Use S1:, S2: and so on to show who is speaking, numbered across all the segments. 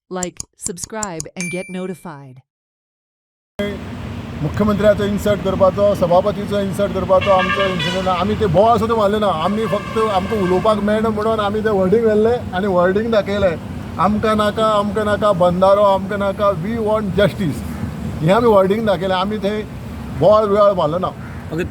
S1: Like, subscribe, and get notified.
S2: मुख्यमंत्र्याचो insert करपाचो, सभापतीचो इन्सर्ट करपाचो आमचो इन्सिडंट आमी ते बोवाळ सुद्दां मारले ना. आमी फक्त आमकां उलोवपाक मेळना म्हणून आमी ते वर्डींग व्हेल्ले आनी वर्डींग दाखयलें. आमकां नाका बंधारो, आमकां नाका, वी वॉन्ट जस्टीस हें आमी वर्डींग दाखयलें. आमी थंय बोवाळ बिवाळ मारलो ना.
S3: ओके,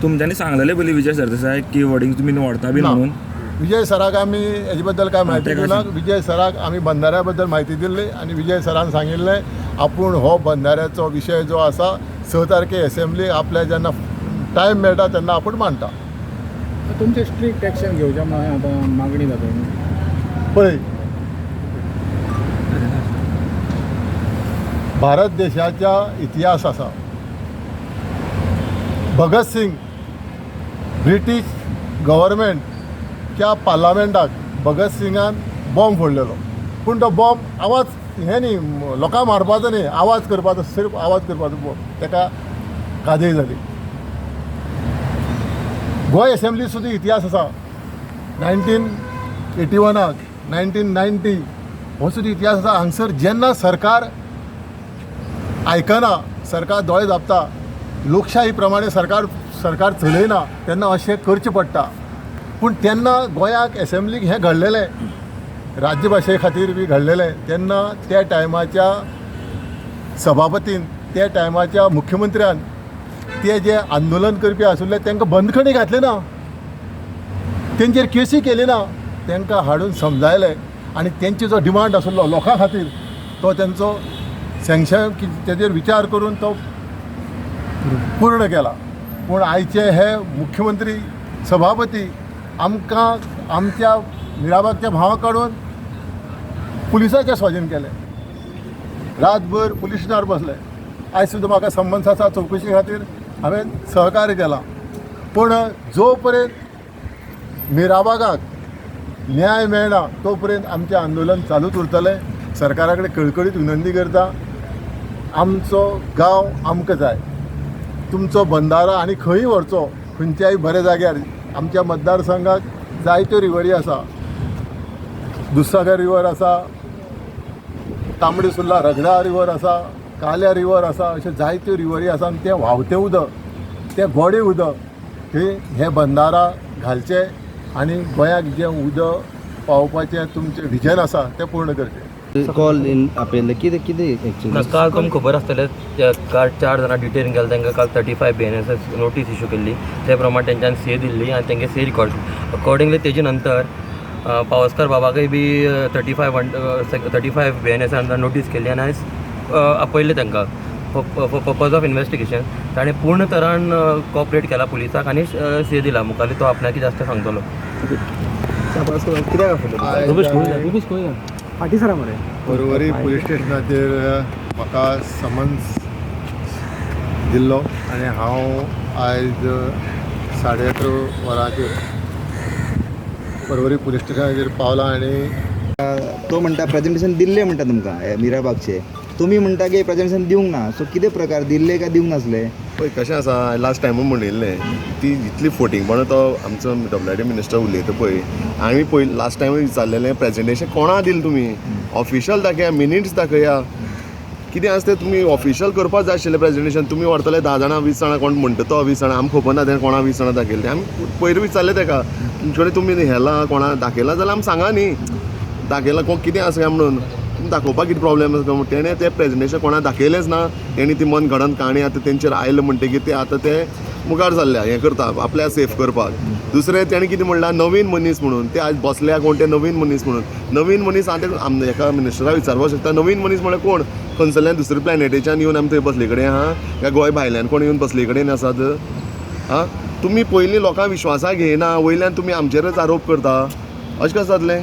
S3: तुमच्यांनी सांगलेले पयलीं विजय सरदेसाय की वर्डींग तुमी व्हरता बी म्हणून.
S2: विजय सराक आमी हेजे बद्दल कांय म्हायती दिवना. विजय सराक आमी बंधाऱ्या बद्दल म्हायती दिल्ली आनी विजय सरान सांगिल्लें आपूण हो बंधाऱ्याचो विशय जो आसा 6 तारखे एसेंब्ली आपल्या जेन्ना टायम मेळटा तेन्ना आपूण मांडटा.
S4: तुमचे स्ट्रिक्ट एक्शन घेवचें म्हणून आतां मागणी जाता.
S2: पळय, भारत देशाच्या इतिहास आसा. भगत सिंग ब्रिटीश गव्हर्मेंटच्या पार्लमेंटाक भगत सिंगान बॉम्ब फोडलेलो. पूण तो बॉम्ब आवाज हें न्ही, लोकांक मारपाचो न्ही, आवाज करपाचो, सिर्फ आवाज करपाचो बॉम्ब. ताका कादय जाली. गोंय एसेंब्ली सुद्दां इतिहास आसा. 1981 1990 हो सुद्दां इतिहास आसा. हांगसर जेन्ना सरकार आयकना, सरकार दोळे धांपता, लोकशाही प्रमाणे सरकार चलयना तेन्ना अशें करचें पडटा. पूण तेन्ना गोंयाक एसेंब्लीक हें घडलेलें, राज्यभाशे खातीर बी घडलेलें, तेन्ना त्या टायमाच्या सभापतीन, त्या टायमाच्या मुख्यमंत्र्यान ते जे आंदोलन करपी आशिल्ले तांकां बंदखणी घातली ना, तेंचेर केसी केली ना, तांकां हाडून समजायलें आनी तेंचो जो डिमांड आशिल्लो लोकां खातीर तो तेंचो सँक्शन तेजेर विचार करून तो पूर्ण केला. पूण आयचे हे मुख्यमंत्री सभापती आमकां आमच्या मिराबागच्या भावा काडून पुलिसाच्या स्वाधीन केले. रातभर पुलीस स्टेशनार बसले. आयज सुद्दां म्हाका समन्स आसा चवकशी खातीर, हांवें सहकार्य केला. पूण जो पर्यंत मिराबागाक न्याय मेळना तो पर्यंत आमचें आंदोलन चालूच उरतलें. सरकारा कडेन कळकळीत विनंती करता, आमचो गांव आमकां जाय. तुमचो बंधारा आनी खंयी व्हरचो, खंयच्याय बऱ्या जाग्यार. आमच्या मतदारसंघाक जायत्यो रिव्हरी आसा. दुधसागर रिवर आसा, तांबडी सुर्ला रगडा रिवर आसा, काल्या रिवर आसा, अश्यो जायत्यो रिव्हरी आसा. आनी तें व्हांवतें उदक, तें गोडें उदक, थंय हे बंधारा घालचे आनी गोंयाक जें उदक पावोवपाचें तुमचें विजन आसा तें पूर्ण करचें.
S5: कॉल इन आपयल्ले कितें एक्चुअली
S6: काल तुमकां खबर आसतलें, काल 4 जाणां डिटेन केले. तांकां काल 35 BNSS नोटीस इश्यू केल्ली. ते प्रमाणे तेंच्यान से दिल्ली आनी तेंगे से रिकॉर्ड. अकॉर्डिंगली तेजे नंतर पावसकर बाबाकय बी 35 BNS नोटीस केल्ली आनी आयज आपयले तांकां फॉर पर्पज ऑफ इन्वेस्टिगेशन. ताणें पूर्ण तरान कॉपरेट केला पुलिसाक आनी से दिला. मुखाली तो आपणाकी जास्त सांगतलो.
S5: कित्याक
S4: फाटी सरा मरे
S2: परवरी पुलीस स्टेशनाचेर म्हाका समन्स दिल्लो आनी हांव आयज 11:30 वरांचेर परवरी पुलीस स्टेशनाचेर पावला. आनी
S5: तो म्हणटा प्रेजेंटेशन दिल्लें म्हणटा तुमकां मिराबागचे. तुमी म्हणटा की प्रेजेंटेशन दिवंक ना. सो कितें प्रकार दिल्ले काय दिवंक नासले?
S7: पळय कशें आसा, लास्ट टायमूय म्हणिल्लें ती जितली फोटिंगपणां तो आमचो WID मिनिस्टर उलयता पळय, आमी पयलीं लास्ट टायमूय विचारलेलें प्रेजेंटेशन कोणा दिलें तुमी, ऑफिशियल दाखया, मिनिट्स दाखया. कितें आसा तें तुमी ऑफिशियल करपाक जाय आशिल्लें प्रेजेंटेशन. तुमी व्हरतले 10 जाणां 20 जाणां कोण म्हणटा तो 20 जाणां आमकां खबर ना तें कोणा 20 जाणां दाखयलें तें. आमी पयलीं विचारलें ताका, तुमचे तुमी हेला कोणा दाखयला जाल्यार आमी सांगा न्ही, दाखयलां कोण कितें आसा काय म्हणून. दाखोवपाक कितें प्रॉब्लेम आसा. तेणें तें प्रेजेंटेशन कोणा दाखयलेंच ना. तेणी ती मन घडोवन काणी आतां तेंचेर आयलें म्हणटकीर ते आतां ते मुखार जाल्ल्या हें करता आपल्या सेफ करपाक. दुसरें तेणें कितें म्हणलां नवीन मनीस म्हणून. ते आयज बसल्या कोण ते नवीन मनीस म्हणून. नवीन मनीस हांव ते एका मिनिस्टराक विचारपाक शकता, नवीन मनीस म्हळ्यार कोण? खंयसरल्यान दुसऱ्या प्लॅनेटीच्यान येवन आमी थंय बसले कडेन आहा काय गोंय भायल्यान कोण येवन बसले कडेन आसात? हां, तुमी पयलीं लोकांक विश्वासाक घेयना, वयल्यान तुमी आमचेरच आरोप करता. अशें कशें जातलें?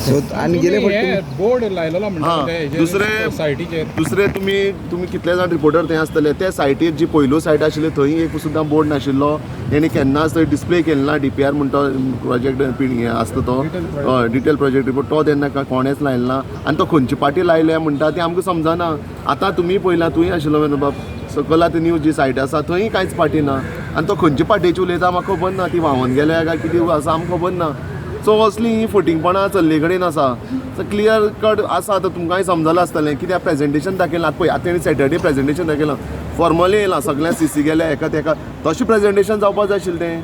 S5: सो आनी गेले फावटी
S4: बोर्ड लायलेलो
S7: हां, दुसरे तुमी कितले जाण रिपोर्टर थंय आसतले, त्या सायटीर जी पयलो सायट आशिल्ली थंय एक सुद्दां बोर्ड नाशिल्लो. तेणी केन्नाच थंय डिस्प्ले केल्लो ना. DPR म्हणटा प्रोजेक्ट हें आसता तो, हय, डिटेल प्रोजेक्ट रिपोर्ट, तो तेन्ना कोणेच लायलो ना. आनी तो खंयचे पाटी लायले म्हणटा तें आमकां समजना. आतां तुमी पयला, तुंय आशिल्लो बाब सकला ती न्यूज जी सायट आसा थंय कांयच पाटी ना. आनी तो खंयचे पाटेची उलयता म्हाका खबर ना. ती व्हांवून गेल्या काय कितें आसा आमकां खबर ना. सो असली ही फटींगपणां चल्ले कडेन आसा सो क्लियर कट आसा आतां तुमकांय समजलें आसतलें कित्याक प्रेजेंटेशन दाखयलां आतां पळय आतां तेणी सॅटर्डे प्रेजेंटेशन दाखयलां फॉर्मली येयलां सगळ्या CC गेल्या एका तेका तशें प्रेजेंटेशन जावपाक जाय आशिल्लें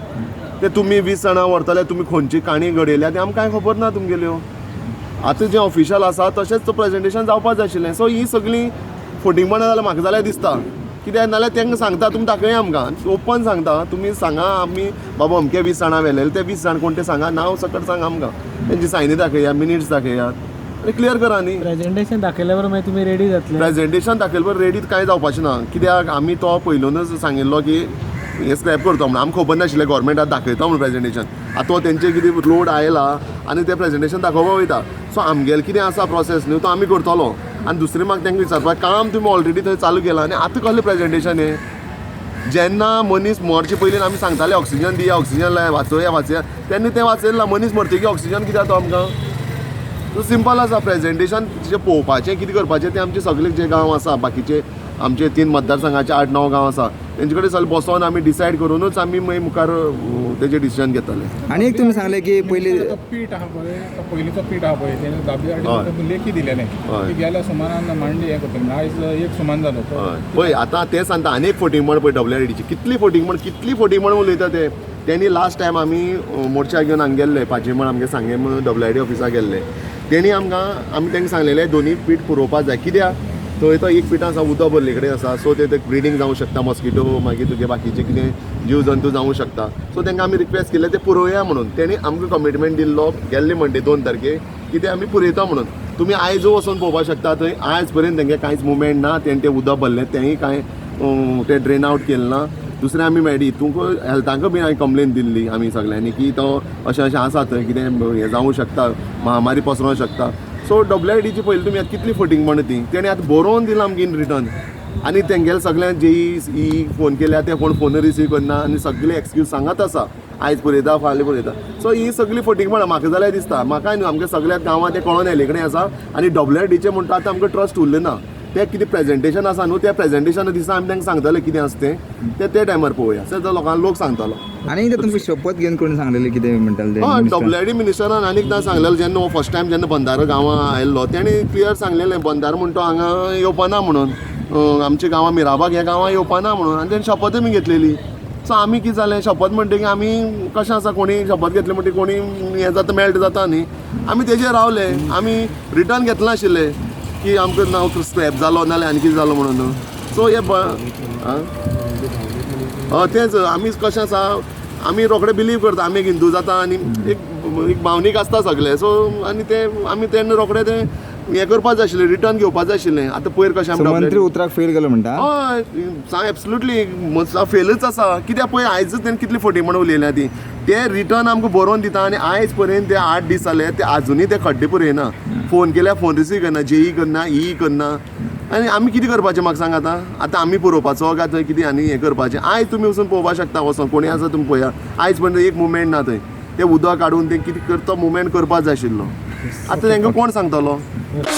S7: तें तुमी 20 जाणां व्हरतले तुमी खंयची काणी घडयल्या तें आमकां कांय खबर ना तुमगेल्यो आतां जें ऑफिशियल आसा तशेंच तो प्रेजेंटेशन जावपाक जाय आशिल्लें सो ही सगळीं फटींगपणां जाल्यार म्हाका जाल्यार दिसता कित्याक नाल्यार तांकां सांगता तुमी दाखया आमकां ओपन सांगता तुमी सांगा आमी बाबा अमके 20 जाणां व्हेलेले ते 20 जाण कोण ते सांगा नांव सकट सांगा आमकां तेंची सायनी दाखया मिनिट्स दाखयात आनी क्लियर करा न्ही
S4: प्रेजेंटेशन दाखयल्या बरोबर मागीर तुमी रेडी जातले
S7: प्रेजेंटेशन दाखयले बरोबर रेडी कांय जावपाचें ना कित्याक आमी तो पयलूनच सांगिल्लो की हे स्क्रॅप करता म्हणून आमकां खबर नाशिल्लें गोवोरमेंटाक दाखयता म्हणून प्रेजेंटेशन आतां तेंचें कितें लोड आयला आनी तें प्रेजेंटेशन दाखोवपा वयता सो आमगेलें कितें आसा प्रोसेस न्हू तो आमी करतलो आनी दुसरें म्हाका तांकां विचारपाक काम तुमी ऑलरेडी थंय चालू केलां आनी आतां कसलें प्रेजेंटेशन हें जेन्ना मनीस मरचे पयलीं आमी सांगताले ऑक्सिजन दिया ऑक्सिजन लाय वाचोया तेन्ना तें वाचयलें ना मनीस मरतकीर ऑक्सिजन कितें जाता आमकां सो सिंपल आसा प्रेजेंटेशन जें पळोवपाचें कितें करपाचें तें आमचे सगळे जे गांव आसा बाकीचे आमचे 3 मतदारसंघाचे 8-9 गांव आसा तेंचे कडेन सगळें बसोन आमी डिसायड करूनच आमी मागीर मुखार तेजें डिसिजन घेतले
S5: आनी एक तुमी सांगलें की पयलीं
S4: तो पीठ आहा पळय तो पयलींचो पीठ आहा पळय तेणें दाबी लेखी दिलेलें की गेल्या सुमारान मांडली हें करतलें आयज एक सुमान जालो
S7: पळय आतां तें सांगता आनी एक फटींगपण पळय WRDची कितली फटींगपण उलयता ते तेणी लास्ट टायम आमी मोर्चा घेवन हांगा गेल्ले पाचीमण आमगे सांगे म्हणून WRD ऑफिसाक गेल्ले तेणी आमी तांकां सांगलेलें दोनी पीठ पुरोवपाक जाय कित्याक थंय तो एक पिठां आसा उदक भरले कडेन आसा सो ते ब्रिडींग जावंक शकता मॉस्किटो मागीर तुगे बाकीचे कितें जीव जंतू जावंक शकता सो तांकां आमी रिक्वेस्ट केलें ते पुरोवया म्हणून तेणी आमकां कमिटमेंट दिल्लो गेल्ले म्हणटे 2 तारखेक की ते आमी पुरयता म्हणून तुमी आयज वचून पळोवपाक शकता थंय आयज पर्यंत तेंगे कांयच मुवमेंट ना तेणें तें उदक भरलें तेंय कांय तें ड्रेन आवट केलें ना दुसरें आमी मेळ्ळी हितूंक हेल्थांक बी हांवें कंप्लेन दिल्ली आमी सगळ्यांनी की तो अशें आसा थंय कितें हें जावंक शकता महामारी पसरोंक शकता सो WRDची पयलीं तुमी आतां कितली फटींगपणां ती तेणें आतां बरोवन दिलां आमगे इन रिटर्न आनी तेंगेले सगळ्यांक JE फोन केल्या ते कोण फोन रिसीव करना आनी सगळे एक्सक्यूज सांगत आसा आयज पळयता फाल्यां पळयता सो ही सगळी फटींगपणां म्हाका जाल्यार दिसता म्हाकाय न्हू आमच्या सगळ्या गांवांत तें कळोन येयले कडेन आसा आनी WRDचें म्हणटा आतां आमकां ट्रस्ट उरलें ना तें कितें प्रेजेंटेशन आसा न्हू त्या प्रेजेंटेशना दिसा आमी तांकां सांगतले कितें आसा तें ते टायमार पळोवया सो लोकांक लोक सांगतालो
S5: आनी एकदां तुमकां शपथ घेवन कोणी सांगलेलें कितें म्हणटाले
S7: हय WRD मिनिस्टरान आनी एकदां सांगलेलें जेन्ना हो फर्स्ट टायम जेन्ना बंदारो गांवां आयल्लो तेणी क्लियर सांगलेलें बंदारो म्हणटा हांगा येवपाना म्हणून आमच्या गांवां मिराबाग ह्या गांवां येवपाना म्हणून आनी तेणी शपथ आमी घेतलेली सो आमी कितें जालें शपथ म्हणटकीर आमी कशें आसा कोणी शपथ घेतली म्हणटकीर कोणी हें जाता मेल्ट जाता न्ही आमी तेजेर रावले आमी रिटर्न घेतलें नाशिल्लें की आमकां नांव स्क्रॅप जालो नाल्यार आनी कितें जालो म्हणून सो हे तेंच आमी कशें आसा आमी रोखडे बिलीव करता आमी एक हिंदू जाता आनी एक भावनीक आसता सगळे सो आनी ते आमी तेन्ना रोखडे तें हें करपाक जाय आशिल्लें रिटर्न घेवपाक जाय आशिल्लें आतां पयर कशें आमी
S5: मंत्री उतराक फेल केलो म्हणटा
S7: हय सांग एब्सोल्युटली फेलच आसा कित्याक पळय आयजच तेणें कितली फटींगपणां उलयल्या ती ते रिटर्न आमकां बरोवन दिता आनी आयज पर्यंत ते 8 दीस जाले ते आजुनूय ते खड्डे पुरयना फोन केल्यार फोन रिसीव करना JE करना EE करना आनी आमी कितें करपाचें म्हाका सांग आतां आमी पुरोवपाचो काय थंय कितें आनी हें करपाचें आयज तुमी वचून पळोवपाक शकता वचोन कोणी आसा तुमी पळया आयज पर्यंत एक मुवमेंट ना थंय ते उदक काडून तें कितें करता मुवमेंट करपाक जाय आशिल्लो आतां तांकां कोण सांगतलो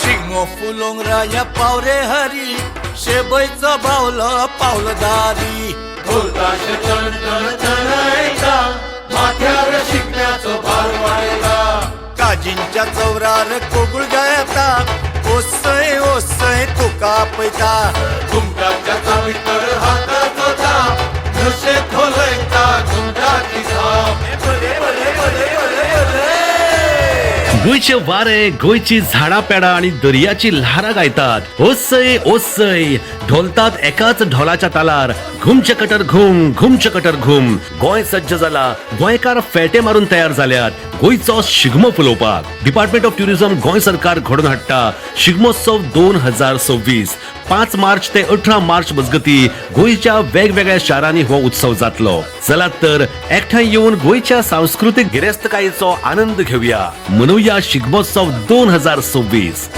S8: शिगमो फुलोंग राया पावरे हरी शेबयचो बावलो पावलदारी ढोलताश तण तण तणयता माथ्यार शिगम्याचो भार वाडयता काजींच्या चौरार कोगुळगा येता ओसय ओसय तुका आपयता घुमटाच्या चावीतर हाताचो थाप नशे खोलयता घुमटाची थाप भले भले भले भले भले
S9: गोंयचे वारे गोंयची झाडां पेडां आनी दर्याची ल्हारां गायतात ओसय ओसय ढोलतात एकाच ढोलाच्या तालार घुमचे कटर घुम गोंय सज्ज जाला गोंयकार फेटे मारून तयार जाल्यात गोंयचो Shigmo फुलोवपाक department of tourism Goa सरकार घडोवन हाडटा शिगमोत्सव 2026 5 मार्च ते 18 मार्च मजगती गोंयच्या वेगवेगळ्या शारांनी हो उत्सव जातलो चलात तर एकठांय येवन गोंयच्या सांस्कृतीक गिरेस्तकायेचो आनंद घेवया मनोवया शिगमोत्सव 2026